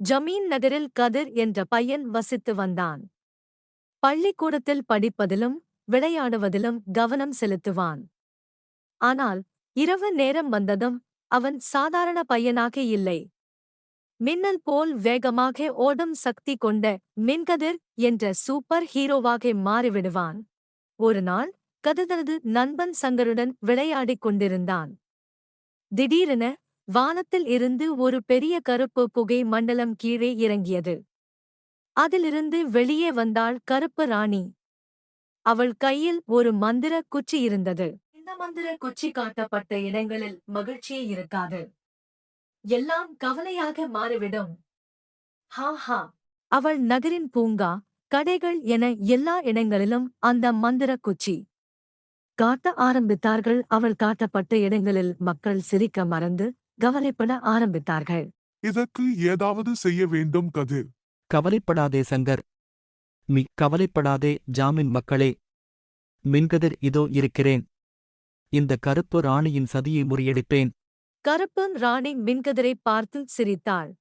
ஜமீன் நகரில் கதிர் என்ற பையன் வசித்து வந்தான். பள்ளிக்கூடத்தில் படிப்பதிலும் விளையாடுவதிலும் கவனம் செலுத்துவான். ஆனால் இரவு நேரம் வந்ததும் அவன் சாதாரண பையனாக இல்லை. மின்னல் போல் வேகமாக ஓடும் சக்தி கொண்ட மின்கதிர் என்ற சூப்பர் ஹீரோவாக மாறிவிடுவான். ஒருநாள் கதிர் தனது நண்பன் சங்கருடன் விளையாடிக் கொண்டிருந்தான். திடீரென வானத்தில் இருந்து ஒரு பெரிய கருப்பு புகை மண்டலம் கீழே இறங்கியது. அதிலிருந்து வெளியே வந்தாள் கருப்பு ராணி. அவள் கையில் ஒரு மந்திர குச்சி இருந்தது. இந்த மந்திர குச்சி காட்டப்பட்ட இடங்களில் மகிழ்ச்சியே இருக்காது. எல்லாம் கவலையாக மாறிவிடும். ஹா ஹா! அவள் நகரின் பூங்கா, கடைகள் என எல்லா இடங்களிலும் அந்த மந்திர குச்சி காட்ட ஆரம்பித்தார்கள். அவள் காட்டப்பட்ட இடங்களில் மக்கள் சிரிக்க மறந்து கவலைப்பட ஆரம்பித்தார்கள். இதற்கு ஏதாவது செய்ய வேண்டும் கதிர். கவலைப்படாதே சங்கர். கவலைப்படாதே ஜாமின் மக்களே. மின்கதிர் இதோ இருக்கிறேன். இந்த கருப்பு ராணியின் சதியை முறியடிப்பேன். கருப்பு ராணி மின்கதிரை பார்த்து சிரித்தாள்.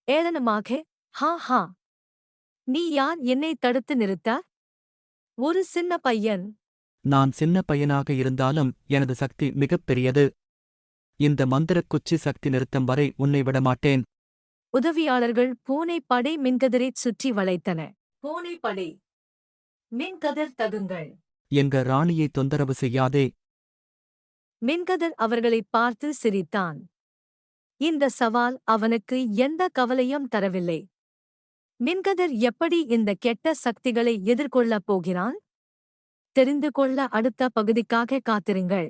ஏளனமாக, ஹா ஹா! நீ யார் என்னை தடுத்து நிறுத்த? ஒரு சின்ன பையன். நான் சின்ன பையனாக இருந்தாலும் எனது சக்தி மிகப் பெரியது. இந்த மந்திரக் குச்சி சக்தி நிறுத்தம் வரை உன்னை விடமாட்டேன். உதவியாளர்கள் பூனை படை மின்கதிரைச் சுற்றி வளைத்தன. பூனை படை, மின்கதிர் தகுங்கள். எங்க ராணியை தொந்தரவு செய்யாதே. மின்கதிர் அவர்களைப் பார்த்து சிரித்தான். இந்த சவால் அவனுக்கு எந்த கவலையும் தரவில்லை. மின்கதிர் எப்படி இந்த கெட்ட சக்திகளை எதிர்கொள்ளப் போகிறான்? தெரிந்து கொள்ள அடுத்த பகுதிக்காக காத்திருங்கள்.